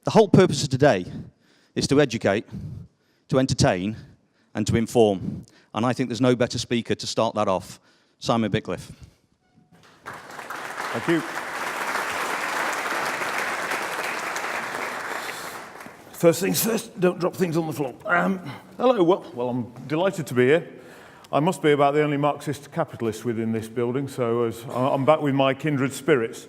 The whole purpose of today is to educate, to entertain, and to inform. And I think there's no better speaker to start that off. Simon Biltcliffe. Thank you. First things first, don't drop things on the floor. Hello, well, I'm delighted to be here. I must be about the only Marxist capitalist within this building, so I'm back with my kindred spirits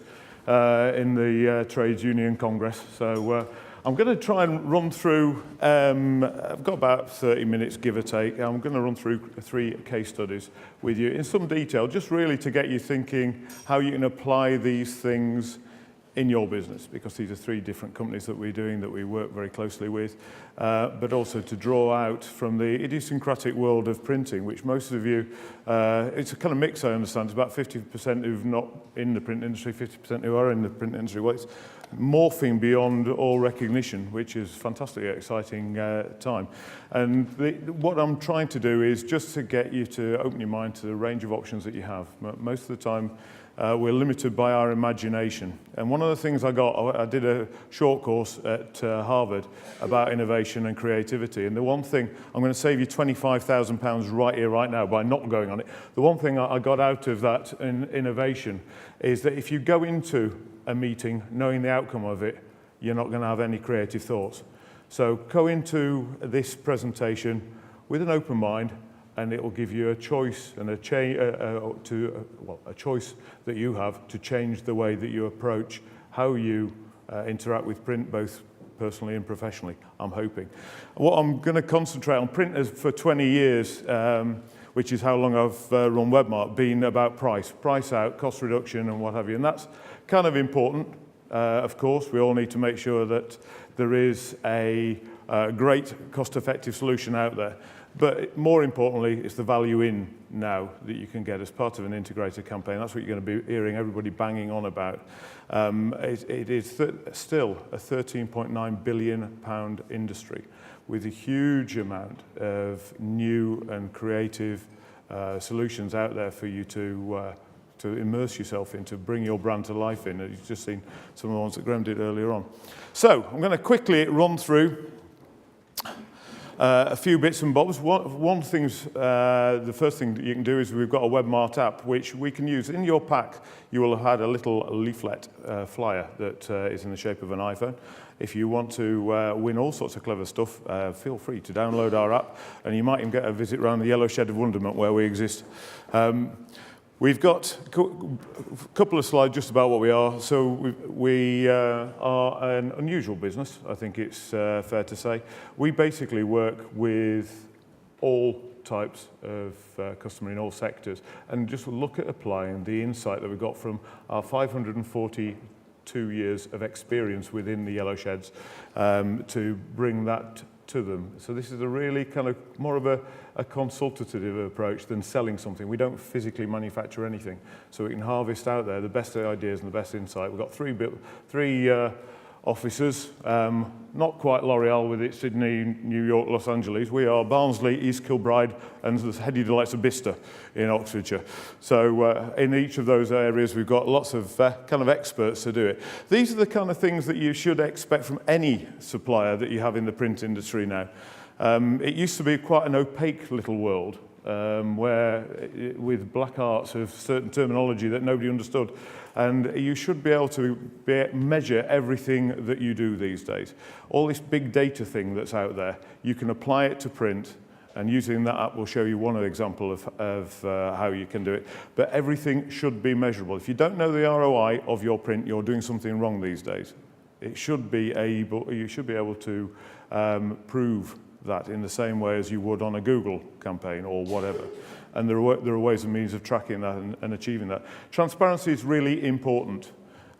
in the Trades Union Congress. So I'm going to try and run through, I've got about 30 minutes, give or take. I'm going to run through 3 case studies with you in some detail, just really to get you thinking how you can apply these things in your business, because these are 3 different companies that we're doing, that we work very closely with, but also to draw out from the idiosyncratic world of printing, which most of you, it's a kind of mix, I understand. It's about 50% who've not in the print industry, 50% who are in the print industry. Well, it's morphing beyond all recognition, which is a fantastically exciting time. And what I'm trying to do is just to get you to open your mind to the range of options that you have. Most of the time, we're limited by our imagination. And one of the things I did a short course at Harvard about innovation and creativity. And the one thing, I'm going to save you £25,000 right here, right now, by not going on it. The one thing I got out of that innovation is that if you go into a meeting knowing the outcome of it, you're not going to have any creative thoughts. So go into this presentation with an open mind, and it will give you a choice and a choice that you have to change the way that you approach how you interact with print, both personally and professionally, I'm hoping. What I'm going to concentrate on, print for 20 years, which is how long I've run Webmark, been about price out, cost reduction and what have you. And that's kind of important, of course. We all need to make sure that there is a great cost-effective solution out there. But more importantly, it's the value in now that you can get as part of an integrated campaign. That's what you're going to be hearing everybody banging on about. It is still a £13.9 billion industry with a huge amount of new and creative solutions out there for you to immerse yourself in, to bring your brand to life in. You've just seen some of the ones that Graham did earlier on. So I'm going to quickly run through a few bits and bobs. The first thing that you can do is we've got a Webmart app which we can use. In your pack, you will have had a little leaflet flyer that is in the shape of an iPhone. If you want to win all sorts of clever stuff, feel free to download our app, and you might even get a visit around the Yellow Shed of Wonderment where we exist. We've got a couple of slides just about what we are. So we are an unusual business, I think it's fair to say. We basically work with all types of customer in all sectors, and just look at applying the insight that we've got from our 542 years of experience within the Yellow Sheds to bring that to them. So this is a really kind of more of a consultative approach than selling something. We don't physically manufacture anything, so we can harvest out there the best ideas and the best insight. We've got three offices, not quite L'Oreal with its Sydney, New York, Los Angeles. We are Barnsley, East Kilbride, and the heady delights of Bicester in Oxfordshire. So in each of those areas, we've got lots of kind of experts to do it. These are the kind of things that you should expect from any supplier that you have in the print industry now. It used to be quite an opaque little world, where with black arts of certain terminology that nobody understood. And you should be able to measure everything that you do these days. All this big data thing that's out there, you can apply it to print, and using that app will show you one example of how you can do it. But everything should be measurable. If you don't know the ROI of your print, you're doing something wrong these days. You should be able to prove that in the same way as you would on a Google campaign or whatever. And there are ways and means of tracking that and achieving that. Transparency is really important.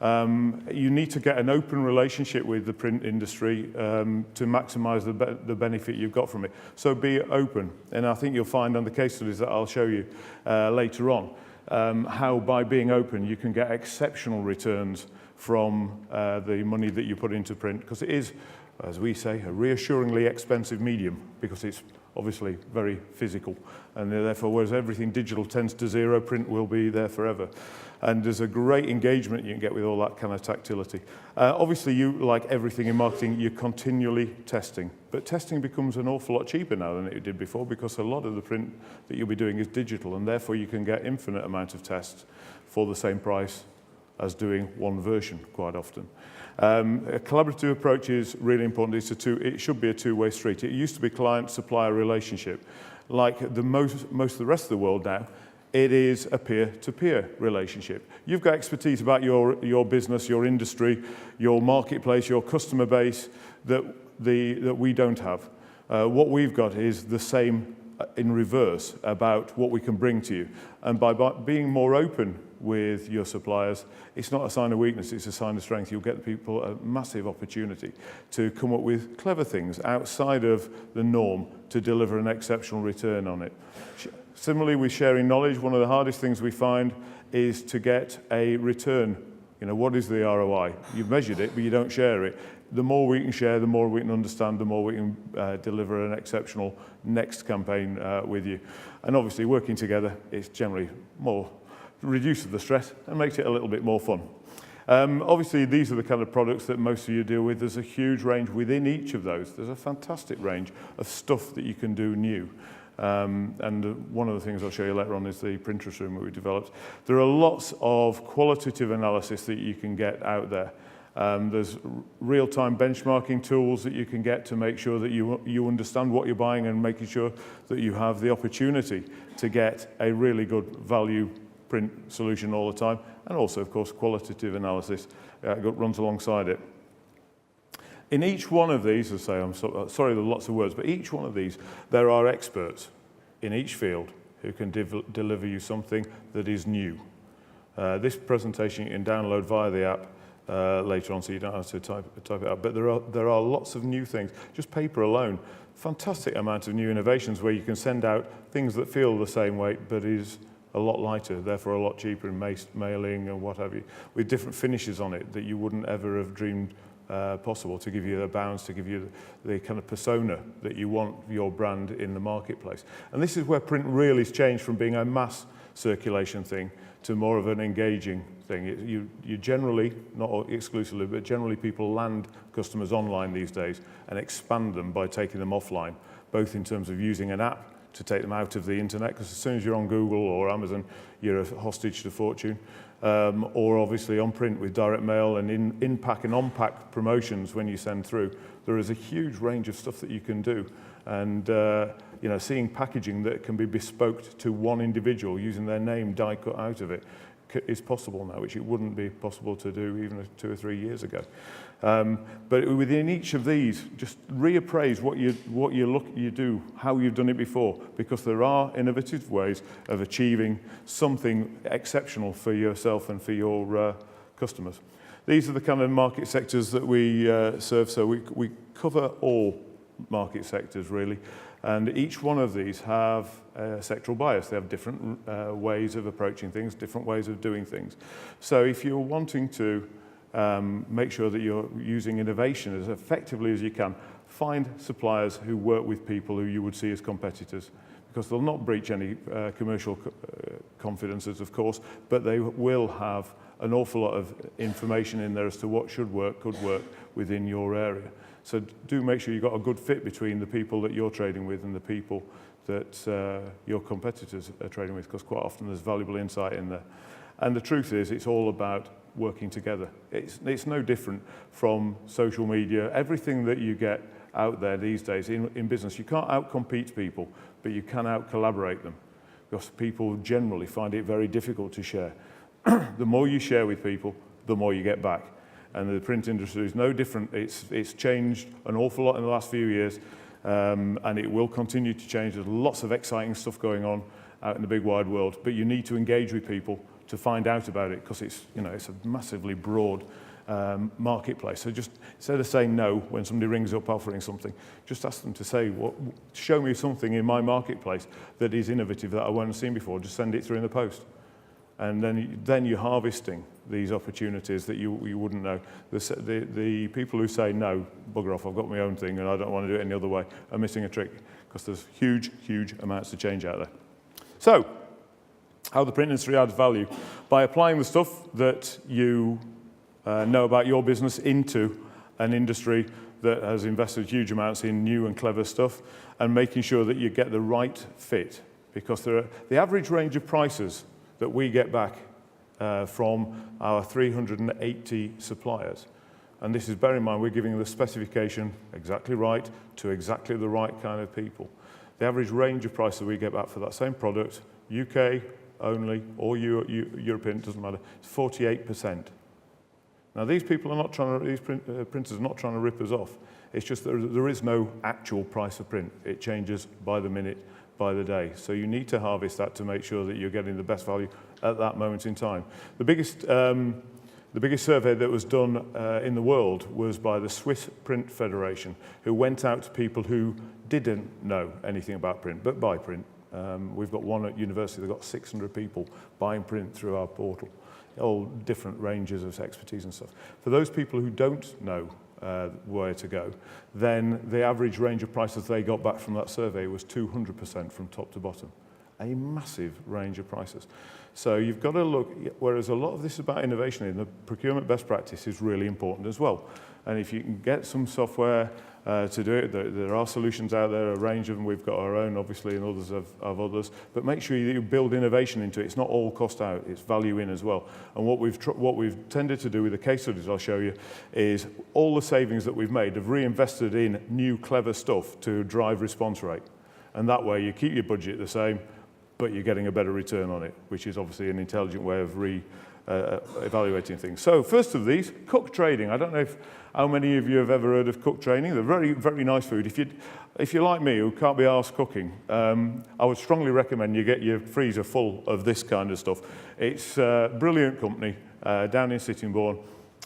You need to get an open relationship with the print industry to maximise the benefit you've got from it. So be open. And I think you'll find on the case studies that I'll show you later on how by being open you can get exceptional returns from the money that you put into print, because it is, as we say, a reassuringly expensive medium, because it's obviously very physical, and therefore, whereas everything digital tends to zero, print will be there forever. And there's a great engagement you can get with all that kind of tactility. Obviously, you, like everything in marketing, you're continually testing. But testing becomes an awful lot cheaper now than it did before, because a lot of the print that you'll be doing is digital, and therefore you can get infinite amount of tests for the same price as doing one version quite often. A collaborative approach is really important. It should be a two-way street. It used to be client-supplier relationship. Like most of the rest of the world now, it is a peer-to-peer relationship. You've got expertise about your business, your industry, your marketplace, your customer base that we don't have. What we've got is the same in reverse about what we can bring to you. And by being more open with your suppliers, it's not a sign of weakness, it's a sign of strength. You'll get people a massive opportunity to come up with clever things outside of the norm to deliver an exceptional return on it. Similarly, with sharing knowledge, one of the hardest things we find is to get a return. You know, what is the ROI? You've measured it, but you don't share it. The more we can share, the more we can understand, the more we can deliver an exceptional next campaign with you. And obviously, working together is generally more reduces the stress and makes it a little bit more fun. Obviously, these are the kind of products that most of you deal with. There's a huge range within each of those. There's a fantastic range of stuff that you can do new. And one of the things I'll show you later on is the printers room that we developed. There are lots of qualitative analysis that you can get out there. There's real-time benchmarking tools that you can get to make sure that you understand what you're buying and making sure that you have the opportunity to get a really good value print solution all the time. And also, of course, qualitative analysis runs alongside it. In each one of these, as I say, I'm sorry there are lots of words, but each one of these, there are experts in each field who can deliver you something that is new. This presentation you can download via the app later on, so you don't have to type it out. But there are lots of new things. Just paper alone, fantastic amount of new innovations where you can send out things that feel the same weight, but is a lot lighter, therefore a lot cheaper in mailing and what have you, with different finishes on it that you wouldn't ever have dreamed possible, to give you the bounds, to give you the kind of persona that you want your brand in the marketplace. And this is where print really has changed from being a mass circulation thing to more of an engaging thing. You generally, not exclusively, but generally people land customers online these days and expand them by taking them offline, both in terms of using an app to take them out of the internet, because as soon as you're on Google or Amazon, you're a hostage to fortune. Or obviously on print with direct mail and in-pack and on-pack promotions when you send through. There is a huge range of stuff that you can do. And you know, seeing packaging that can be bespoke to one individual using their name die cut out of it is possible now, which it wouldn't be possible to do even 2 or 3 years ago. But within each of these, just reappraise what you do, how you've done it before, because there are innovative ways of achieving something exceptional for yourself and for your customers. These are the kind of market sectors that we serve, so we cover all market sectors really, and each one of these have a sectoral bias. They have different ways of approaching things, different ways of doing things. So if you're wanting to make sure that you're using innovation as effectively as you can, find suppliers who work with people who you would see as competitors, because they'll not breach any commercial confidences, of course, but they will have an awful lot of information in there as to what should work, could work within your area. So do make sure you've got a good fit between the people that you're trading with and the people that your competitors are trading with, because quite often there's valuable insight in there. And the truth is, it's all about working together. It's no different from social media. Everything that you get out there these days in business, you can't out-compete people, but you can out-collaborate them, because people generally find it very difficult to share. The more you share with people, the more you get back. And the print industry is no different. It's changed an awful lot in the last few years, and it will continue to change. There's lots of exciting stuff going on out in the big wide world, but you need to engage with people to find out about it, because it's a massively broad marketplace. So just instead of saying no when somebody rings up offering something, just ask them to say, show me something in my marketplace that is innovative that I haven't seen before. Just send it through in the post. And then you're harvesting these opportunities that you wouldn't know. The people who say, no, bugger off, I've got my own thing and I don't want to do it any other way, are missing a trick, because there's huge, huge amounts of change out there. So, how the print industry adds value? By applying the stuff that you know about your business into an industry that has invested huge amounts in new and clever stuff, and making sure that you get the right fit. Because the average range of prices that we get back from our 380 suppliers, and this is, bear in mind, we're giving the specification exactly right to exactly the right kind of people. The average range of prices we get back for that same product, UK only, or European, doesn't matter, it's 48%. Now these people are not trying to, these printers are not trying to rip us off. It's just that there is no actual price of print. It changes by the minute, by the day. So you need to harvest that to make sure that you're getting the best value at that moment in time. The biggest survey that was done in the world was by the Swiss Print Federation, who went out to people who didn't know anything about print, but buy print. We've got one at university, they've got 600 people buying print through our portal, all different ranges of expertise and stuff. For those people who don't know where to go, then the average range of prices they got back from that survey was 200% from top to bottom. A massive range of prices. So you've got to look, whereas a lot of this is about innovation, and the procurement best practice is really important as well. And if you can get some software to do it, there are solutions out there, a range of them. We've got our own, obviously, and others have others. But make sure that you build innovation into it. It's not all cost out, it's value in as well. And what we've tended to do with the case studies I'll show you is all the savings that we've made have reinvested in new clever stuff to drive response rate. And that way you keep your budget the same, but you're getting a better return on it, which is obviously an intelligent way of evaluating things. So first of these, cook trading. I don't know how many of you have ever heard of cook trading. They're very, very nice food. If you're like me, who can't be arsed cooking, I would strongly recommend you get your freezer full of this kind of stuff. It's a brilliant company down in Sittingbourne.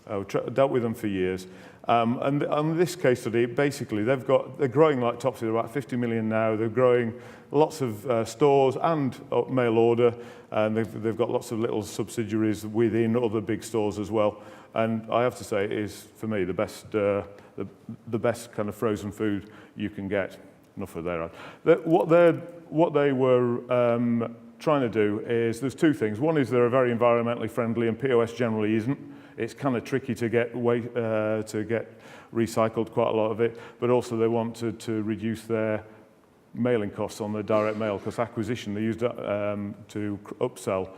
I've dealt with them for years. And on this case study, basically, they're growing like topsy. They're about 50 million now. They're growing lots of stores and mail order, and they've got lots of little subsidiaries within other big stores as well. And I have to say, it is, for me, the best kind of frozen food you can get. Enough of their ad. What they were trying to do is, there's two things. One is they're very environmentally friendly, and POS generally isn't. It's kind of tricky to get recycled, quite a lot of it, but also they wanted to reduce their mailing costs on the direct mail, because acquisition, they used to upsell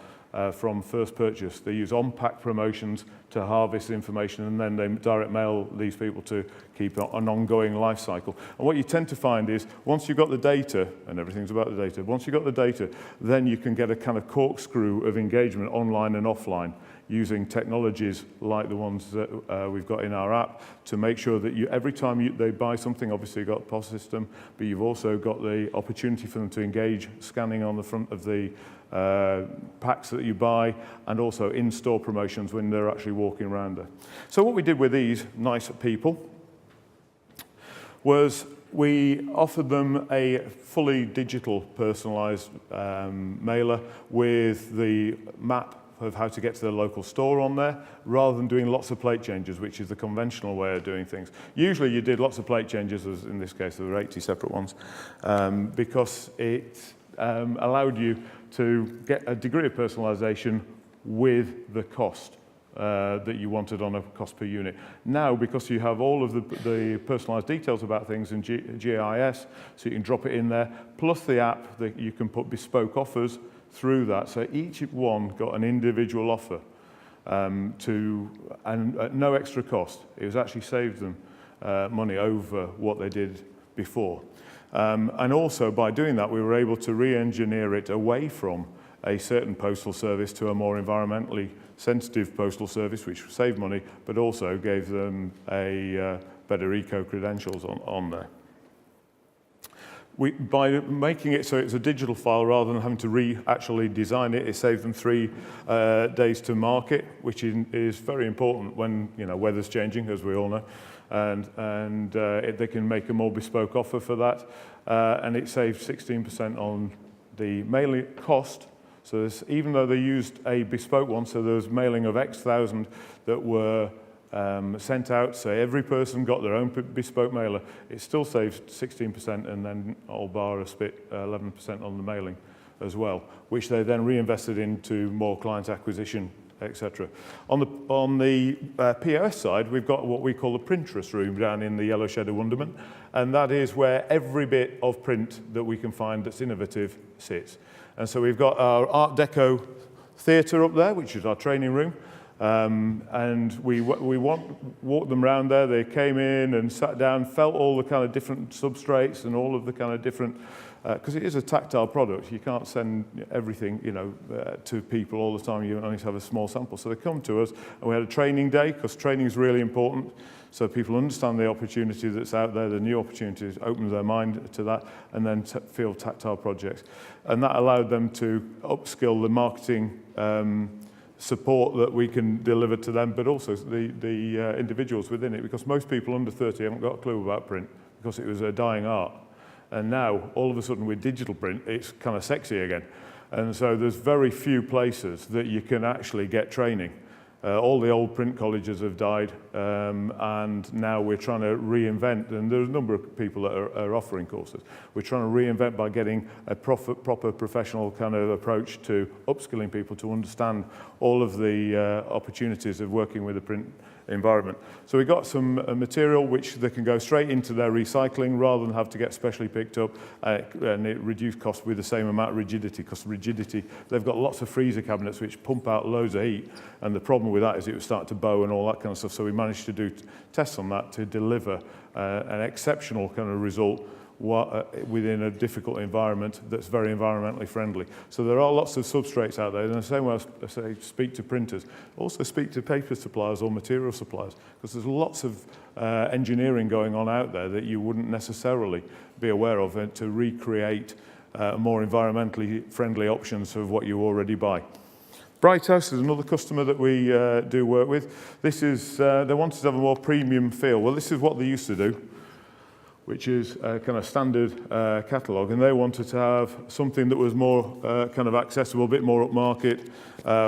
from first purchase. They use on-pack promotions to harvest information, and then they direct mail these people to keep an ongoing life cycle. And what you tend to find is, once you've got the data, and everything's about the data, once you've got the data, then you can get a kind of corkscrew of engagement online and offline, using technologies like the ones that we've got in our app to make sure that every time they buy something, obviously you've got a POS system, but you've also got the opportunity for them to engage scanning on the front of the packs that you buy, and also in-store promotions when they're actually walking around there. So what we did with these nice people was we offered them a fully digital personalized mailer with the map of how to get to the local store on there, rather than doing lots of plate changes, which is the conventional way of doing things. Usually you did lots of plate changes, as in this case there were 80 separate ones, because it allowed you to get a degree of personalization with the cost that you wanted on a cost per unit. Now, because you have all of the personalized details about things in GIS, so you can drop it in there, plus the app that you can put bespoke offers through that, so each one got an individual offer and at no extra cost. It was actually saved them money over what they did before. And also, by doing that, we were able to re-engineer it away from a certain postal service to a more environmentally sensitive postal service, which saved money, but also gave them a better eco-credentials on there. By making it so it's a digital file rather than having to actually design it, it saved them 3 days to market, which is very important when weather's changing, as we all know, and they can make a more bespoke offer for that, and it saved 16% on the mailing cost, So even though they used a bespoke one, so there was mailing of X thousand that were sent out, so every person got their own bespoke mailer, it still saved 16%, and then Allbar split 11% on the mailing as well, which they then reinvested into more client acquisition, etc. On the POS side, we've got what we call the printer's room down in the yellow shed of wonderment, and that is where every bit of print that we can find that's innovative sits. And so we've got our Art Deco theatre up there, which is our training room. And we walked them around there. They came in and sat down, felt all the kind of different substrates and all of the kind of different, because it is a tactile product. You can't send everything, to people all the time. You only have a small sample. So they come to us, and we had a training day, because training is really important. So people understand the opportunity that's out there, the new opportunities, open their mind to that, and then field tactile projects. And that allowed them to upskill the marketing support that we can deliver to them, but also the individuals within it, because most people under 30 haven't got a clue about print, because it was a dying art. And now, all of a sudden, with digital print, it's kind of sexy again. And so there's very few places that you can actually get training. All the old print colleges have died, and now we're trying to reinvent, and there's a number of people that are offering courses. We're trying to reinvent by getting a proper professional kind of approach to upskilling people to understand all of the opportunities of working with a print environment. So we got some material which they can go straight into their recycling rather than have to get specially picked up, and it reduced costs with the same amount of rigidity, because rigidity, they've got lots of freezer cabinets which pump out loads of heat, and the problem with that is it would start to bow and all that kind of stuff. So we managed to do tests on that to deliver an exceptional kind of result within a difficult environment that's very environmentally friendly. So there are lots of substrates out there, and the same way I say speak to printers, also speak to paper suppliers or material suppliers, because there's lots of engineering going on out there that you wouldn't necessarily be aware of, and to recreate more environmentally friendly options of what you already buy. Bright House is another customer that we do work with. This is, they wanted to have a more premium feel. Well, this is what they used to do, which is a kind of standard catalogue, and they wanted to have something that was more kind of accessible, a bit more upmarket,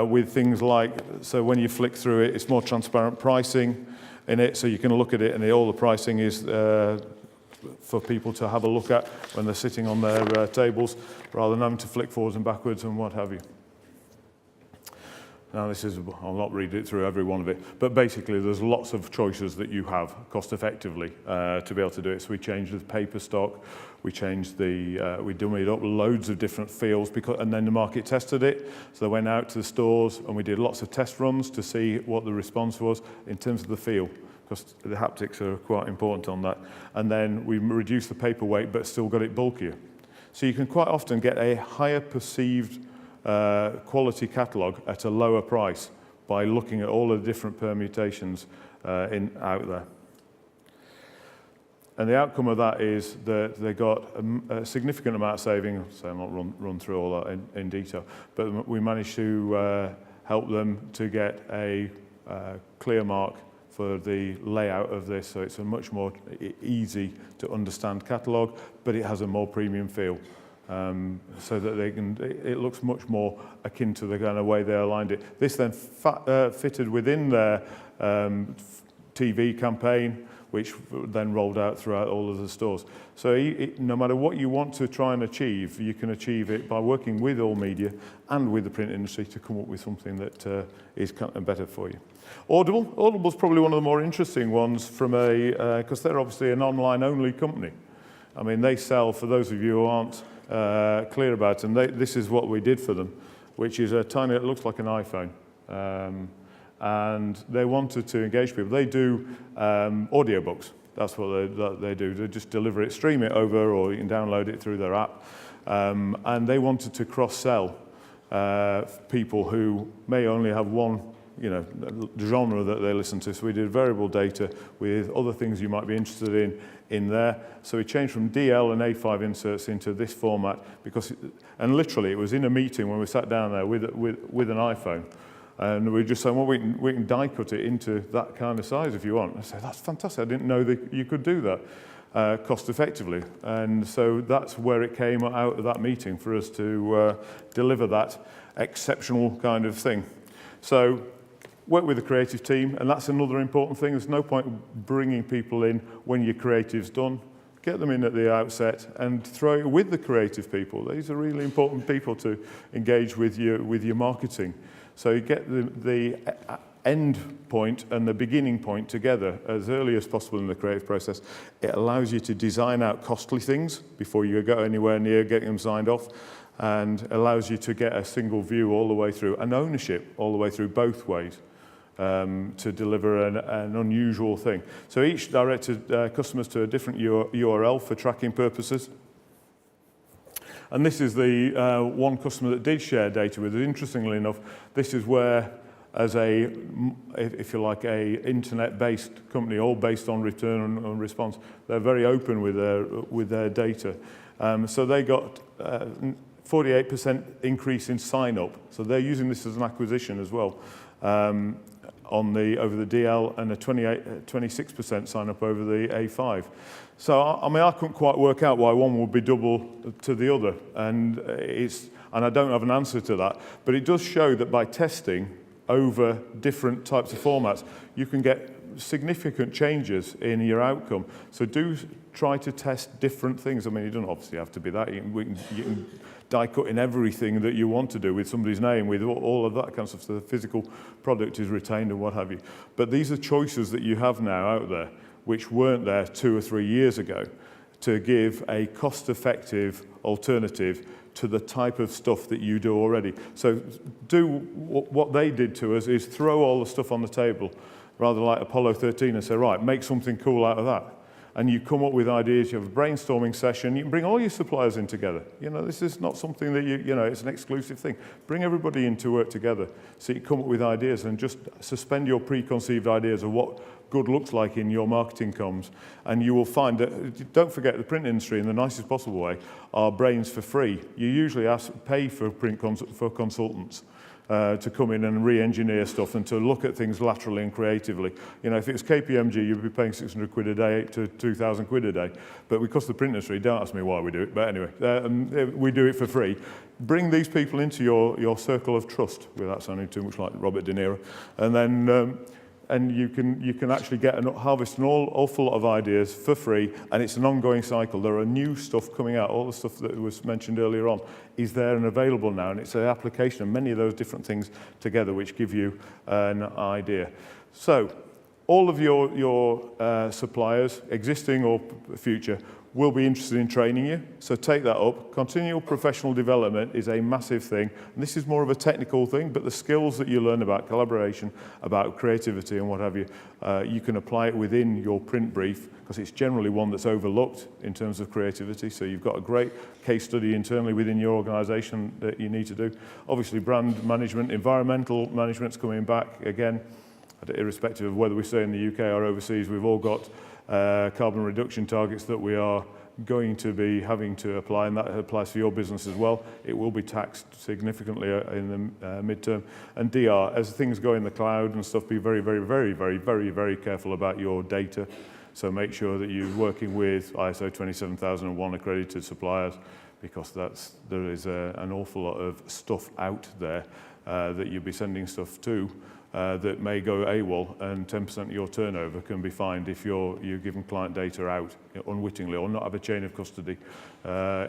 with things like, so when you flick through it, it's more transparent pricing in it, so you can look at it, and all the pricing is for people to have a look at when they're sitting on their tables, rather than having to flick forwards and backwards and what have you. Now this is, I'll not read it through every one of it, but basically there's lots of choices that you have cost effectively to be able to do it. So we changed the paper stock, we changed the, we dummied up loads of different fields, and then the market tested it. So they went out to the stores and we did lots of test runs to see what the response was in terms of the feel, because the haptics are quite important on that. And then we reduced the paper weight but still got it bulkier. So you can quite often get a higher perceived quality catalogue at a lower price by looking at all the different permutations out there. And the outcome of that is that they got a significant amount of saving, so I'll not run through all that in detail, but we managed to help them to get a clear mark for the layout of this, so it's a much more easy to understand catalogue, but it has a more premium feel. So that they can, it looks much more akin to the kind of way they aligned it. This then fitted within their TV campaign, which then rolled out throughout all of the stores. So no matter what you want to try and achieve, you can achieve it by working with all media and with the print industry to come up with something that is kind of better for you. Audible's probably one of the more interesting ones from because they're obviously an online-only company. I mean, they sell, for those of you who aren't clear about them, this is what we did for them, which is a tiny, it looks like an iPhone. And they wanted to engage people. They do audiobooks. That's what they do. They just deliver it, stream it over, or you can download it through their app. And they wanted to cross-sell people who may only have one genre that they listen to. So we did variable data with other things you might be interested in there. So we changed from DL and A5 inserts into this format, and literally it was in a meeting when we sat down there with an iPhone, And we just saying, well, we can die cut it into that kind of size if you want. I said, that's fantastic. I didn't know that you could do that cost effectively. And so that's where it came out of that meeting for us to deliver that exceptional kind of thing. So work with the creative team, and that's another important thing. There's no point bringing people in when your creative's done. Get them in at the outset and throw it with the creative people. These are really important people to engage with your marketing. So you get the end point and the beginning point together as early as possible in the creative process. It allows you to design out costly things before you go anywhere near getting them signed off, and allows you to get a single view all the way through, and ownership all the way through both ways. To deliver an unusual thing. So each directed customers to a different URL for tracking purposes. And this is the one customer that did share data with us. Interestingly enough, this is where, as a, if you like, a internet-based company, all based on return and response, they're very open with their data. So they got 48% increase in sign-up. So they're using this as an acquisition as well. Over the DL, and a 26% sign up over the A5. So I mean, I couldn't quite work out why one would be double to the other, and I don't have an answer to that. But it does show that by testing over different types of formats, you can get significant changes in your outcome. So do try to test different things. I mean, you don't obviously have to be that. You can die cut in everything that you want to do with somebody's name, with all of that kind of stuff, so the physical product is retained and what have you. But these are choices that you have now out there, which weren't there 2 or 3 years ago, to give a cost-effective alternative to the type of stuff that you do already. So do what they did to us, is throw all the stuff on the table, rather like Apollo 13, and say, right, make something cool out of that. And you come up with ideas, you have a brainstorming session, you can bring all your suppliers in together. You know, this is not something that it's an exclusive thing. Bring everybody in to work together so you come up with ideas, and just suspend your preconceived ideas of what good looks like in your marketing comms. And you will find that, don't forget, the print industry, in the nicest possible way, are brains for free. You usually pay for for consultants. To come in and re-engineer stuff and to look at things laterally and creatively. You know, if it was KPMG, you'd be paying 600 quid a day to 2,000 quid a day. But because the print industry, don't ask me why we do it, but anyway, we do it for free. Bring these people into your circle of trust, without sounding too much like Robert De Niro, and then and you can actually harvest an awful lot of ideas for free, and it's an ongoing cycle. There are new stuff coming out. All the stuff that was mentioned earlier on is there and available now, and it's an application of many of those different things together which give you an idea. So all of your suppliers, existing or future, will be interested in training you, so take that up. Continual professional development is a massive thing, and this is more of a technical thing, but the skills that you learn about collaboration, about creativity and what have you, you can apply it within your print brief, because it's generally one that's overlooked in terms of creativity. So you've got a great case study internally within your organisation that you need to do. Obviously, brand management, environmental management's coming back again, irrespective of whether we stay in the UK or overseas. We've all got carbon reduction targets that we are going to be having to apply, and that applies for your business as well. It will be taxed significantly in the midterm. And DR, as things go in the cloud and stuff, be very, very, very, very, very, very careful about your data. So make sure that you're working with ISO 27001 accredited suppliers, because there is an awful lot of stuff out there that you'll be sending stuff to that may go AWOL, and 10% of your turnover can be fined if you're giving client data out unwittingly, or not have a chain of custody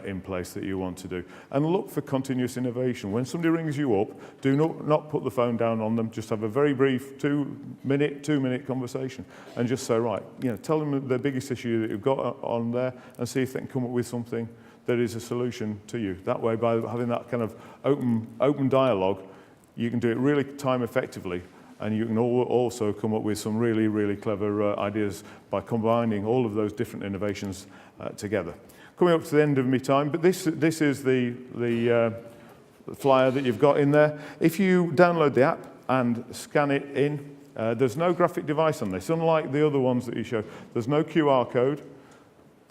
in place that you want to do. And look for continuous innovation. When somebody rings you up, do not put the phone down on them. Just have a very brief two-minute conversation, and just say, right, tell them the biggest issue that you've got on there, and see if they can come up with something that is a solution to you. That way, by having that kind of open dialogue, you can do it really time effectively, and you can also come up with some really, really clever ideas by combining all of those different innovations together. Coming up to the end of my time, but this is the flyer that you've got in there. If you download the app and scan it in, there's no graphic device on this, unlike the other ones that you show. There's no QR code.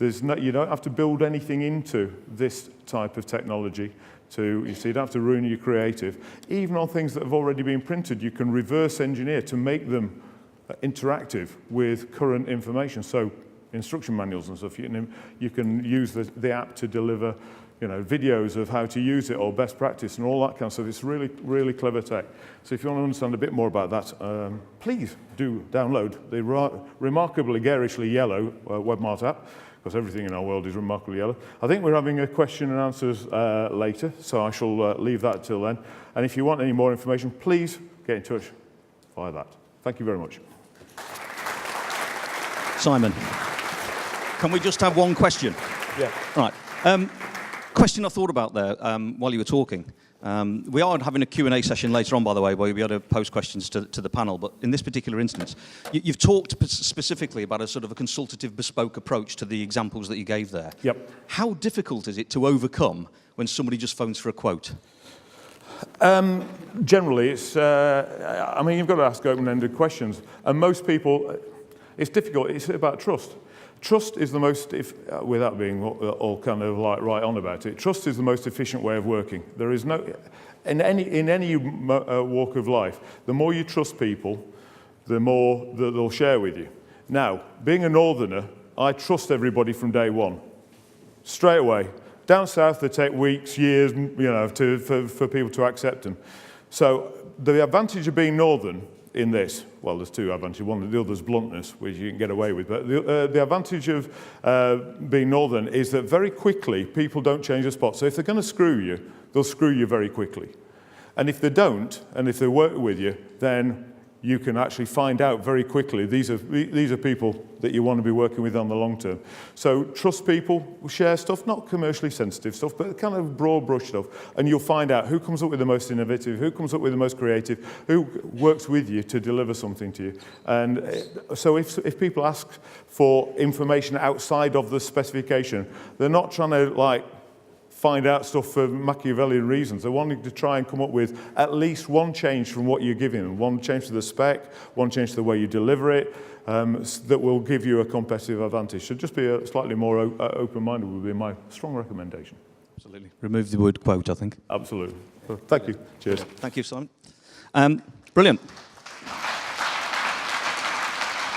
You don't have to build anything into this type of technology so you don't have to ruin your creative. Even on things that have already been printed, you can reverse engineer to make them interactive with current information. So instruction manuals and stuff, you can use the app to deliver, videos of how to use it or best practice and all that kind of stuff. It's really, really clever tech. So if you want to understand a bit more about that, please do download the remarkably garishly yellow WebMart app, because everything in our world is remarkably yellow. I think we're having a question and answers later, so I shall leave that till then. And if you want any more information, please get in touch via that. Thank you very much. Simon, can we just have one question? Yeah. Right. Question I thought about there while you were talking. We are having a Q&A session later on, by the way, where we'll be able to pose questions to the panel. But in this particular instance, you've talked specifically about a sort of a consultative, bespoke approach to the examples that you gave there. Yep. How difficult is it to overcome when somebody just phones for a quote? Generally, it's, you've got to ask open-ended questions. And most people, it's difficult. It's about trust. Trust is the most, without being all kind of like right on about it, trust is the most efficient way of working. There is no, in any walk of life, the more you trust people, the more that they'll share with you. Now, being a northerner, I trust everybody from day one, straight away. Down south, they take weeks, years, for people to accept them. So the advantage of being northern in this, well, there's two advantages. One, the other's bluntness, which you can get away with. But the advantage of being northern is that very quickly people don't change their spot. So if they're going to screw you, they'll screw you very quickly. And if they don't, and if they work with you, then you can actually find out very quickly these are people that you want to be working with on the long term. So trust people, share stuff, not commercially sensitive stuff, but kind of broad brush stuff, and you'll find out who comes up with the most innovative, who comes up with the most creative, who works with you to deliver something to you. And so if people ask for information outside of the specification, they're not trying to find out stuff for Machiavellian reasons. They're wanting to try and come up with at least one change from what you're giving them, one change to the spec, one change to the way you deliver it, that will give you a competitive advantage. So just be slightly more open-minded would be my strong recommendation. Absolutely. Remove the word quote, I think. Absolutely. Thank you. Cheers. Thank you, Simon. Brilliant.